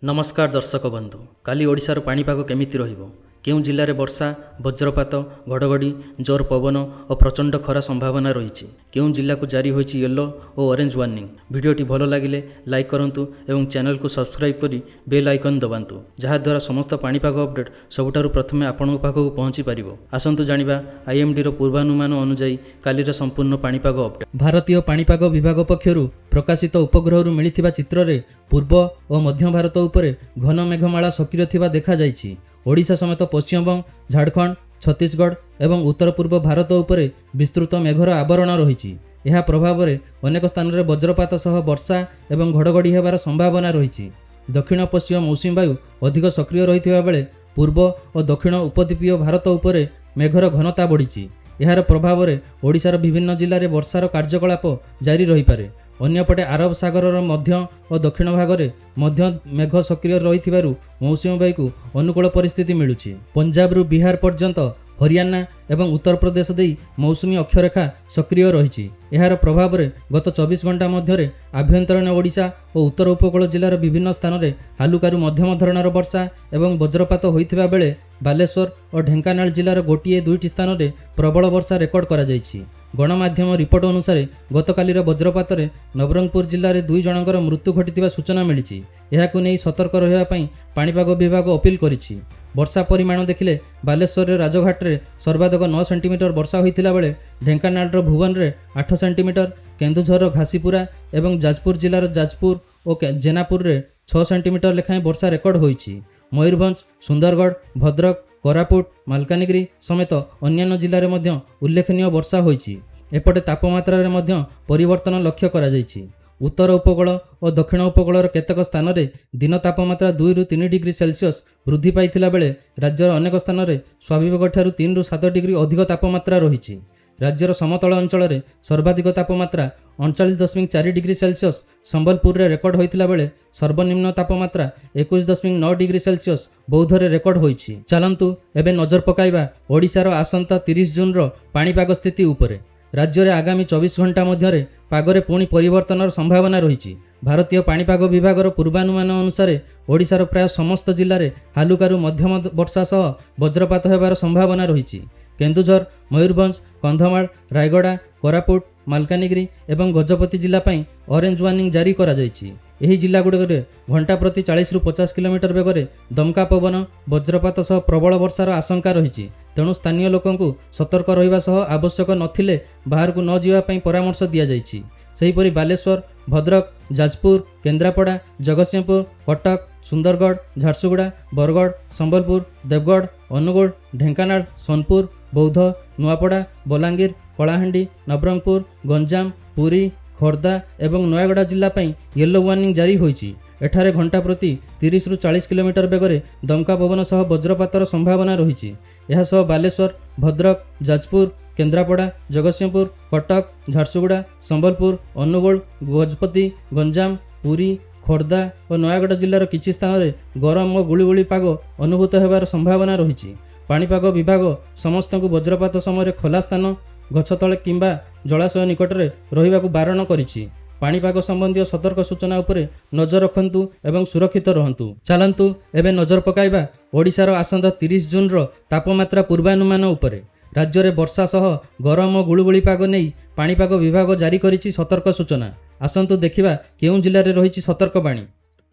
नमस्कार दर्शक बंधु काली ओडिशार पाणीपाग केमिति रहिबो केउं जिल्लारे वर्षा वज्रपात घड़घड़ी जोर पवन और प्रचंड खरा संभावना रही केउं जिल्ला को जारी होइछि येलो और ऑरेंज वार्निंग। वीडियोटी भल लगिले लाइक करंतु एवं चैनल को सब्सक्राइब करी बेल आइकन दबांतु जहा द्वारा समस्त पाणीपाग अपडेट सबुठारु प्रथमे आपनक पाखकु पहुंची पारिबो। आसंतु जानिबा आईएमडी रो पूर्वानुमान अनुसार कालीर संपूर्ण पाणीपाग अपडेट। भारतीय पाणीपाग विभाग पक्षरु प्रकाशित उपग्रहरु मिलिथिबा चित्ररे पूर्व और मध्य भारत उपरे घन मेघमाला सक्रिय थिबा देखा जाइछि। ओडिशा समेत पश्चिमबंग झारखंड छत्तीसगढ़ एवं उत्तर पूर्व भारत उपरे विस्तृत मेघर आवरण रही। यह प्रभाव में अनेक स्थान में वज्रपात सह वर्षा एवं घड़घड़ी होबार संभावना रही। दक्षिण पश्चिम मौसुमी वायु अधिक सक्रिय रही बेले पूर्व और दक्षिण उपद्वीपीय भारत उपरे मेघर घनता बढ़ी। यार प्रभाव में ओडिशार विभिन्न जिले में वर्षार कार्यकलाप जारी रही पारे। अन्यपटे आरब सागर मध्य और दक्षिण भाग में मध्य मेघ सक्रिय रही मौसुमी वायु को अनुकूल परिस्थिति मिलुछि। पंजाब रु बिहार पर्यंत हरियाणा एवं उत्तर प्रदेश दे मौसुमी अक्षरेखा सक्रिय रही। यार प्रभाव में गत 24 घंटा मध्य आभ्यंतरीण ओडिशा और उत्तर उपकूल जिलार विभिन्न स्थान में हालुकारु मध्यम धरणर वर्षा एवं वज्रपात होइथिबा बेले बालेश्वर और ढेंकानाल जिलार गोटिए दुईटी स्थान में प्रबल वर्षा रेकर्ड करा जाइछि। गणमाध्यम रिपोर्ट अनुसार गतकालीर वज्रपात में नवरंगपुर जिले में 2 जनकर मृत्यु घटी सूचना मिली। यहाकु नहीं सतर्क रहिबा पई पाणीपाग विभाग अपील करिछि। वर्षा परिमाण देखिले बालेश्वर राजघाट में सर्वाधिक 9 सेंटीमीटर वर्षा होइथिला बेले ढेंकानाल भुवन में 8 सेंटीमीटर, केन्दुझर घासीपुरा एवं जाजपुर जिलार जाजपुर और जेनापुर में 6 सेंटीमीटर लेखाएं वर्षा रेकर्ड होइछि। मयूरभंज, सुंदरगढ़, भद्रक, कोरापुट, मालकानगिरी समेत अन्यान्य जिले में उल्लेखनीय वर्षा होइछि। एपटे तापमात्रा रे मध्य परिवर्तन लक्ष्य करा जाइछि। उत्तर उपकूल और दक्षिण उपकूलर केतक स्थान में दिन तापमात्रा 2 रु 3 डिग्री सेल्सियस वृद्धि पाइथिला बेले राज्यर अनेक स्थान में स्वाभाविक ठारू 3 रु 7 डिग्री अधिक तापमात्रा रही। राज्यर समतल अंचल में सर्वाधिक तापमात्रा 39.4 डिग्री सेल्सियस संबलपुर रे रेकर्ड होइथिला बेले सर्वनिम्न तापमात्रा 21.9 डिग्री सेल्सियस बौद्ध रे रेकर्ड होइछि। चलंतु एबे नजर पकाइबा ओडिशार आसंता 30 जून रो पाणीपाग स्थिति उपरे। राज्य में आगामी 24 घंटा मध्य पागरे पुणी परिवर्तन संभावना रही। भारतीय पाणीपाग विभाग पूर्वानुमान अनुसार ओडिशार प्राय समस्त जिले में हालुकारु मध्यम वर्षा सह वज्रपात होबार संभावना रही। केन्दुझर, मयूरभंज, कंधमाल, रायगड़ा, कोरापुट, मालकानगिरी एवं गजपति जिला पाई ऑरेंज वार्निंग जारी करा जाइछि। एही जिला गुड़े घंटा प्रति 40 रु 50 किलोमीटर बेगर दमका पवन वज्रपात सह प्रबल वर्षार आशंका रही। तेणु स्थानीय लोकंकु सतर्क रहिबा सह आवश्यक नथिले बाहर को न जीवा पई परामर्श दिया जाइछि। सेहीपरि बालेश्वर, भद्रक, जाजपुर, केन्द्रापड़ा, जगतसिंहपुर, कटक, सुंदरगढ़, झारसुगुड़ा, बरगढ़, संबलपुर, देवगढ़, अनुगुल, ढेंकानाल, सोनपुर, बौद्ध, नुआपड़ा, बलांगीर, कलाहांडी, नवरंगपुर, गंजाम, पुरी, खोर्धा एवं नयागड़ा जिला पाई येलो वार्निंग जारी होइछि। एठारे घंटा प्रति 30 रु 40 किलोमीटर बेगरे दमका पवन सह वज्रपातर संभावना रही। यह सह बालेश्वर, भद्रक, जाजपुर, केन्द्रापड़ा, जगतसिंहपुर, कटक, झारसुगुड़ा, संबलपुर, अनुगुल, गजपति, गंजाम, पुरी, खोर्धा और नयागड़ जिलार किछि स्थान में गरम और गुळिगुळी पाग अनुभूत होबार संभावना रही। पाणीपाग विभाग समस्त वज्रपात समय खोला स्थान, गछ तले किंबा जलाशय निकट में रहिबाकु बारण करिछि। पाणीपाग संबंधी सतर्क सूचना उपरे नजर रखंतु एवं सुरक्षित रहंतु। चलंतु एबे नजर पकाइबा ओडिशार आसंता 30 जून रो तापमात्रा पूर्वानुमान उपरे। राज्य में वर्षा सह गरम और गुळुगुळी पाग नहीं पाणीपाग विभाग जारी करिछि सतर्क सूचना। आसंतु देखिबा केउं जिल्ला रे रहिछि सतर्कबाणी।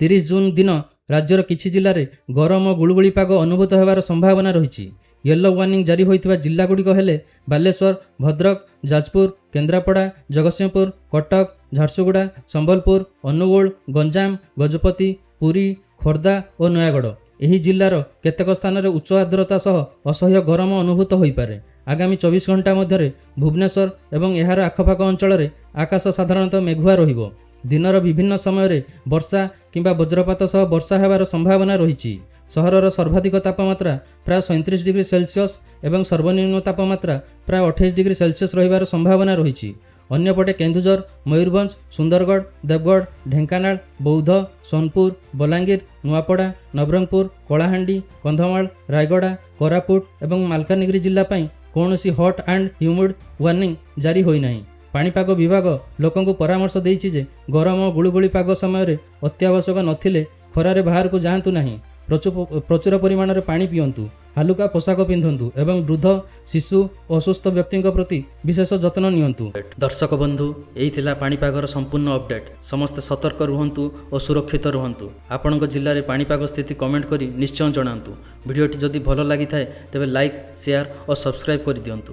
30 जून दिन राज्यर किछि जिल्ला रे गरम और गुळुगुळी पाग अनुभूत होबार संभावना रही। येलो वार्निंग जारी होइथिबा जिल्ला गुड़िक हेले बालेश्वर, भद्रक, जाजपुर, केन्द्रापड़ा, जगतसिंहपुर, कटक, झारसुगुड़ा, संबलपुर, अनुगुल, गंजाम, गजपति, पुरी, खोर्धा और नयागड़। एही जिल्लार केतेक स्थान में उच्च आर्द्रता सह असह्य गरम अनुभूत होइपारे। आगामी 24 घंटा मध्य भुवनेश्वर एवं एहार आखपाख अंचल में आकाश साधारणतः मेघुआ रहिबो। दिनर विभिन्न समय वर्षा किंबा वज्रपात सह वर्षा होबार संभावना रही। सहरर सर्वाधिक तापमात्रा प्राय 37 डिग्री सेल्सियस एवं सर्वनिम्न तापमात्रा प्राय 28 डिग्री सेल्सियस रहिबार संभावना रही। अन्यपटे केन्दुझर, मयूरभंज, सुंदरगढ़, देवगढ़, ढेंकानाल, बौद्ध, सोनपुर, बलांगीर, नुआपड़ा, नवरंगपुर, कलाहांडी, कंधमाल, रायगड़ा, कोरापुट एवं मालकानगिरी जिला पाई कौनसी हॉट एंड ह्यूमिड वार्निंग जारी होई नाही। पाणीपाग विभाग लोकंकु परामर्श देइछि जे गरम और गुळुगुळी पाग समय अत्यावश्यक नथिले ଖରାରେ ବାହାରକୁ ଯାଆନ୍ତୁ ନାହିଁ। ପ୍ରଚୁର ପରିମାଣରେ ପାଣି ପିଅନ୍ତୁ, ହାଲୁକା ପୋଷାକ ପିନ୍ଧନ୍ତୁ ଏବଂ ବୃଦ୍ଧ, ଶିଶୁ ଓ ଅସୁସ୍ଥ ବ୍ୟକ୍ତିଙ୍କ ପ୍ରତି ବିଶେଷ ଯତ୍ନ ନିଅନ୍ତୁ। ଦର୍ଶକ ବନ୍ଧୁ, ଏହି ଥିଲା ପାଣିପାଗର ସମ୍ପୂର୍ଣ୍ଣ ଅପଡେଟ୍। ସମସ୍ତେ ସତର୍କ ରୁହନ୍ତୁ ଓ ସୁରକ୍ଷିତ ରୁହନ୍ତୁ। ଆପଣଙ୍କ ଜିଲ୍ଲାରେ ପାଣିପାଗ ସ୍ଥିତି କମେଣ୍ଟ କରି ନିଶ୍ଚୟ ଜଣାନ୍ତୁ। ଭିଡ଼ିଓଟି ଯଦି ଭଲ ଲାଗିଥାଏ ତେବେ ଲାଇକ୍, ସେୟାର ଓ ସବସ୍କ୍ରାଇବ୍ କରିଦିଅନ୍ତୁ।